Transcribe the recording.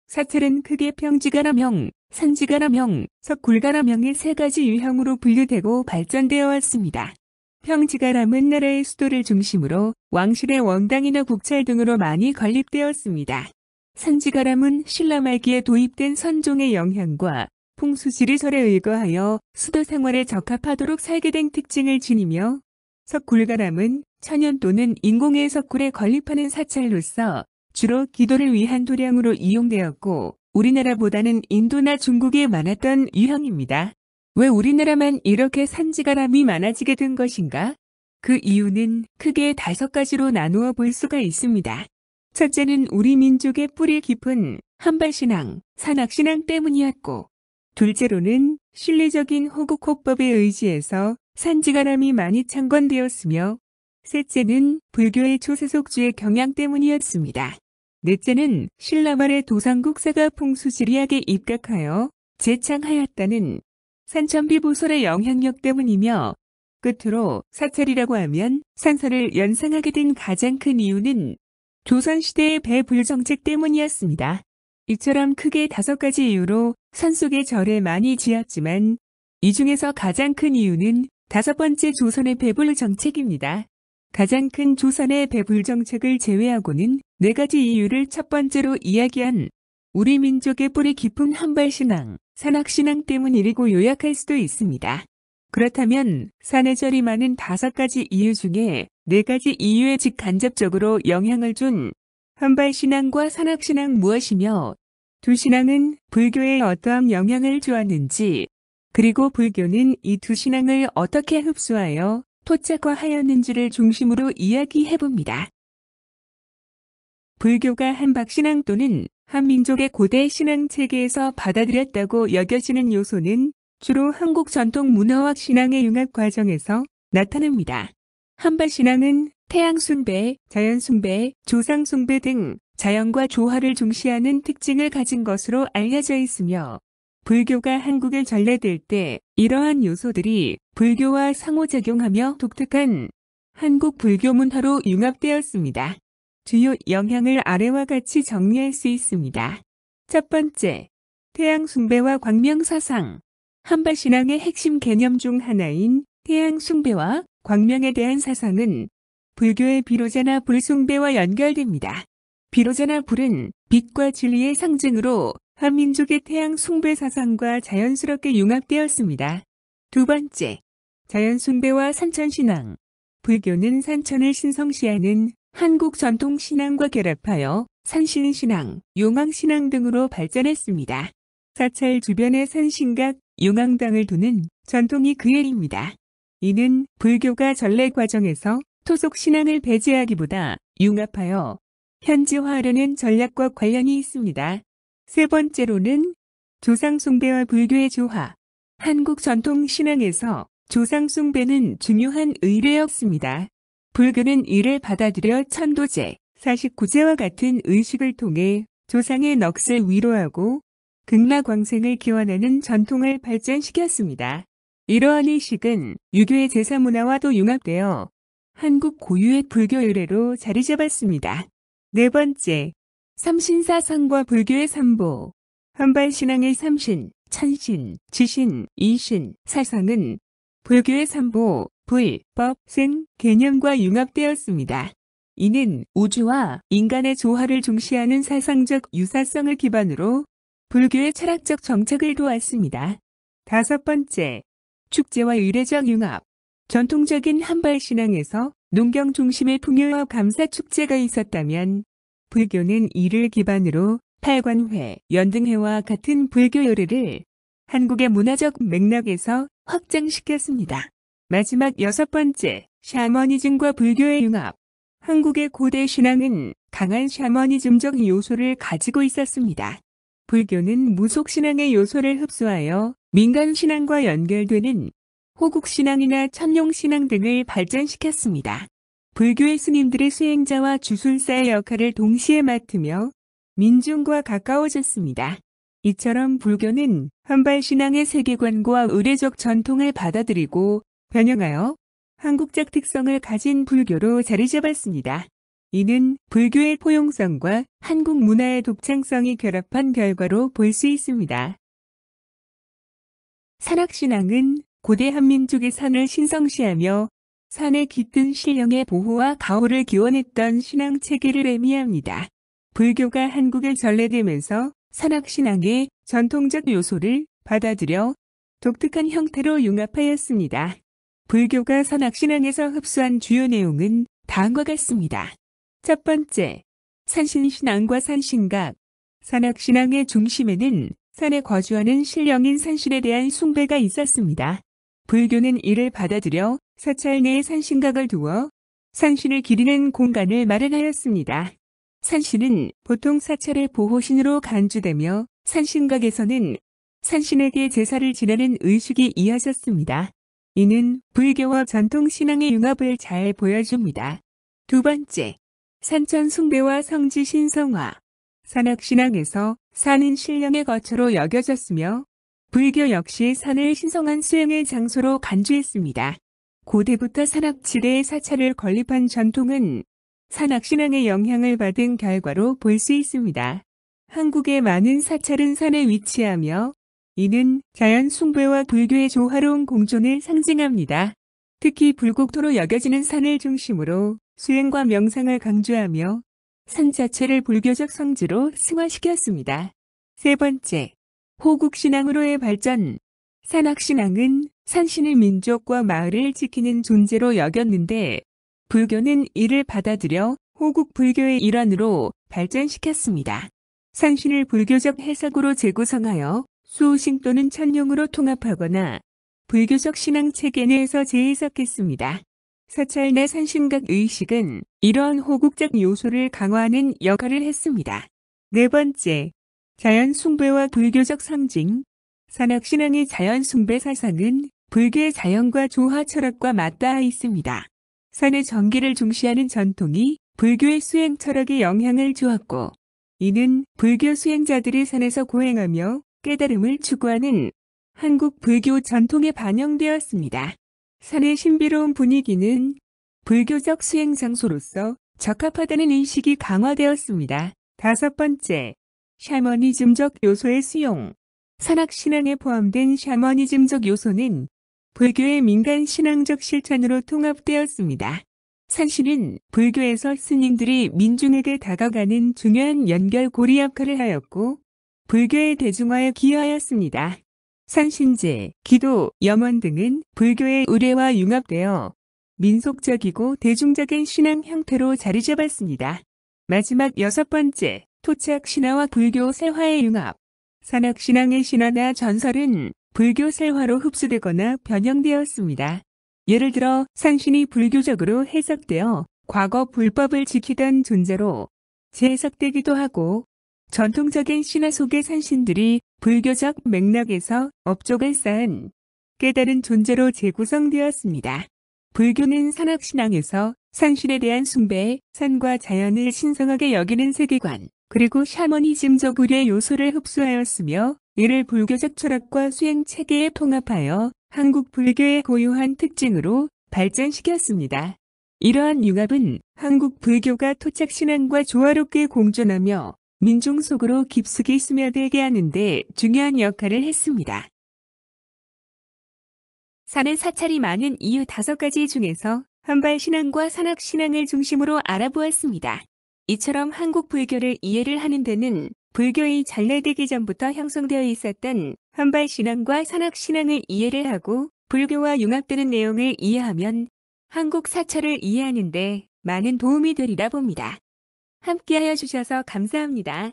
사찰은 크게 평지가람형, 산지가람형, 석굴가람형의 세 가지 유형으로 분류되고 발전되어 왔습니다. 평지가람은 나라의 수도를 중심으로 왕실의 원당이나 국찰 등으로 많이 건립되었습니다. 산지가람은 신라 말기에 도입된 선종의 영향과 풍수지리설에 의거하여 수도 생활에 적합하도록 설계된 특징을 지니며, 석굴가람은 천연 또는 인공의 석굴에 건립하는 사찰로서 주로 기도를 위한 도량으로 이용되었고 우리나라보다는 인도나 중국에 많았던 유형입니다. 왜 우리나라만 이렇게 산지가람이 많아지게 된 것인가? 그 이유는 크게 5가지로 나누어 볼 수가 있습니다. 첫째는 우리 민족의 뿌리 깊은 한발신앙, 산악신앙 때문이었고, 둘째로는 신뢰적인 호국호법에 의지해서 산지가람이 많이 창건되었으며, 셋째는 불교의 초세속주의 경향 때문이었습니다. 넷째는 신라 말의 도상국사가 풍수지리학에 입각하여 재창하였다는 산천비보설의 영향력 때문이며, 끝으로 사찰이라고 하면 산설을 연상하게 된 가장 큰 이유는 조선시대의 배불정책 때문이었습니다. 이처럼 크게 5가지 이유로 산속에 절을 많이 지었지만 이 중에서 가장 큰 이유는 5번째 조선의 배불정책입니다. 가장 큰 조선의 배불정책을 제외하고는 4가지 이유를 첫 번째로 이야기한 우리 민족의 뿌리 깊은 한발신앙, 산악신앙 때문이라고 요약할 수도 있습니다. 그렇다면 산해절이 많은 5가지 이유 중에 4가지 이유에 직간접적으로 영향을 준 한발신앙과 산악신앙 무엇이며, 두 신앙은 불교에 어떠한 영향을 주었는지, 그리고 불교는 이 두 신앙을 어떻게 흡수하여 토착화하였는지를 중심으로 이야기해봅니다. 불교가 한박신앙 또는 한민족의 고대 신앙체계에서 받아들였다고 여겨지는 요소는 주로 한국 전통 문화와 신앙의 융합 과정에서 나타납니다. 한박신앙은 태양숭배, 자연숭배, 조상숭배 등 자연과 조화를 중시하는 특징을 가진 것으로 알려져 있으며, 불교가 한국에 전래될 때 이러한 요소들이 불교와 상호작용하며 독특한 한국 불교 문화로 융합되었습니다. 주요 영향을 아래와 같이 정리할 수 있습니다. 첫 번째, 태양숭배와 광명사상. 한발신앙의 핵심 개념 중 하나인 태양숭배와 광명에 대한 사상은 불교의 비로자나 불숭배와 연결됩니다. 비로자나 불은 빛과 진리의 상징으로 한민족의 태양숭배 사상과 자연스럽게 융합되었습니다. 두 번째, 자연숭배와 산천신앙. 불교는 산천을 신성시하는 한국 전통 신앙과 결합하여 산신신앙, 용왕신앙 등으로 발전했습니다. 사찰 주변에 산신각, 용왕당을 두는 전통이 그 일입니다. 이는 불교가 전래 과정에서 토속 신앙을 배제하기보다 융합하여 현지화하려는 전략과 관련이 있습니다. 세 번째로는 조상숭배와 불교의 조화. 한국 전통 신앙에서 조상숭배는 중요한 의례였습니다. 불교는 이를 받아들여 천도제, 49제와 같은 의식을 통해 조상의 넋을 위로하고 극락광생을 기원하는 전통을 발전시켰습니다. 이러한 의식은 유교의 제사문화와도 융합되어 한국 고유의 불교 의례로 자리 잡았습니다. 네 번째, 삼신사상과 불교의 삼보. 한발신앙의 삼신, 천신, 지신, 이신, 사상은 불교의 삼보, 불, 법, 생, 개념과 융합되었습니다. 이는 우주와 인간의 조화를 중시하는 사상적 유사성을 기반으로 불교의 철학적 정착을 도왔습니다. 다섯 번째, 축제와 의례적 융합. 전통적인 한발신앙에서 농경 중심의 풍요와 감사 축제가 있었다면 불교는 이를 기반으로 팔관회, 연등회와 같은 불교 의례를 한국의 문화적 맥락에서 확장시켰습니다. 마지막 6번째, 샤머니즘과 불교의 융합. 한국의 고대 신앙은 강한 샤머니즘적 요소를 가지고 있었습니다. 불교는 무속신앙의 요소를 흡수하여 민간신앙과 연결되는 호국신앙이나 천룡신앙 등을 발전시켰습니다. 불교의 스님들의 수행자와 주술사의 역할을 동시에 맡으며 민중과 가까워졌습니다. 이처럼 불교는 한발신앙의 세계관과 의례적 전통을 받아들이고 변형하여 한국적 특성을 가진 불교로 자리 잡았습니다. 이는 불교의 포용성과 한국 문화의 독창성이 결합한 결과로 볼 수 있습니다. 산악신앙은 고대 한민족의 산을 신성시하며 산의 깃든 신령의 보호와 가호를 기원했던 신앙 체계를 의미합니다. 불교가 한국에 전래되면서 산악신앙의 전통적 요소를 받아들여 독특한 형태로 융합하였습니다. 불교가 산악신앙에서 흡수한 주요 내용은 다음과 같습니다. 첫 번째, 산신신앙과 산신각. 산악신앙의 중심에는 산에 거주하는 신령인 산신에 대한 숭배가 있었습니다. 불교는 이를 받아들여 사찰 내에 산신각을 두어 산신을 기리는 공간을 마련하였습니다. 산신은 보통 사찰의 보호신으로 간주되며 산신각에서는 산신에게 제사를 지내는 의식이 이어졌습니다. 이는 불교와 전통 신앙의 융합을 잘 보여줍니다. 두 번째, 산천 숭배와 성지 신성화. 산악신앙에서 산은 신령의 거처로 여겨졌으며 불교 역시 산을 신성한 수행의 장소로 간주했습니다. 고대부터 산악지대에 사찰을 건립한 전통은 산악신앙의 영향을 받은 결과로 볼 수 있습니다. 한국의 많은 사찰은 산에 위치하며 이는 자연 숭배와 불교의 조화로운 공존을 상징합니다. 특히 불국토로 여겨지는 산을 중심으로 수행과 명상을 강조하며 산 자체를 불교적 성지로 승화시켰습니다. 세 번째, 호국신앙으로의 발전. 산악신앙은 산신을 민족과 마을을 지키는 존재로 여겼는데 불교는 이를 받아들여 호국 불교의 일환으로 발전시켰습니다. 산신을 불교적 해석으로 재구성하여 수호신 또는 천룡으로 통합하거나 불교적 신앙 체계 내에서 재해석했습니다. 사찰 내 산신각 의식은 이러한 호국적 요소를 강화하는 역할을 했습니다. 네 번째, 자연 숭배와 불교적 상징. 산악신앙의 자연 숭배 사상은 불교의 자연과 조화 철학과 맞닿아 있습니다. 산의 정기를 중시하는 전통이 불교의 수행 철학에 영향을 주었고, 이는 불교 수행자들이 산에서 고행하며 깨달음을 추구하는 한국 불교 전통에 반영되었습니다. 산의 신비로운 분위기는 불교적 수행 장소로서 적합하다는 인식이 강화되었습니다. 다섯 번째, 샤머니즘적 요소의 수용. 산악신앙에 포함된 샤머니즘적 요소는 불교의 민간 신앙적 실천으로 통합되었습니다. 산신은 불교에서 스님들이 민중에게 다가가는 중요한 연결고리 역할을 하였고 불교의 대중화에 기여하였습니다. 산신제, 기도, 염원 등은 불교의 의례와 융합되어 민속적이고 대중적인 신앙 형태로 자리 잡았습니다. 마지막 여섯 번째, 토착 신화와 불교 세화의 융합. 산악신앙의 신화나 전설은 불교 세화로 흡수되거나 변형되었습니다. 예를 들어 산신이 불교적으로 해석되어 과거 불법을 지키던 존재로 재해석되기도 하고 전통적인 신화 속의 산신들이 불교적 맥락에서 업적을 쌓은 깨달은 존재로 재구성되었습니다. 불교는 산악신앙에서 산신에 대한 숭배, 산과 자연을 신성하게 여기는 세계관, 그리고 샤머니즘적 의례 요소를 흡수하였으며 이를 불교적 철학과 수행 체계에 통합하여 한국 불교의 고유한 특징으로 발전시켰습니다. 이러한 융합은 한국 불교가 토착신앙과 조화롭게 공존하며 민중 속으로 깊숙이 스며들게 하는 데 중요한 역할을 했습니다. 산에 사찰이 많은 이유 5가지 중에서 한발신앙과 산악신앙을 중심으로 알아보았습니다. 이처럼 한국 불교를 이해를 하는 데는 불교의 전래되기 전부터 형성되어 있었던 한발신앙과 산악신앙을 이해를 하고 불교와 융합되는 내용을 이해하면 한국 사찰을 이해하는 데 많은 도움이 되리라 봅니다. 함께하여 주셔서 감사합니다.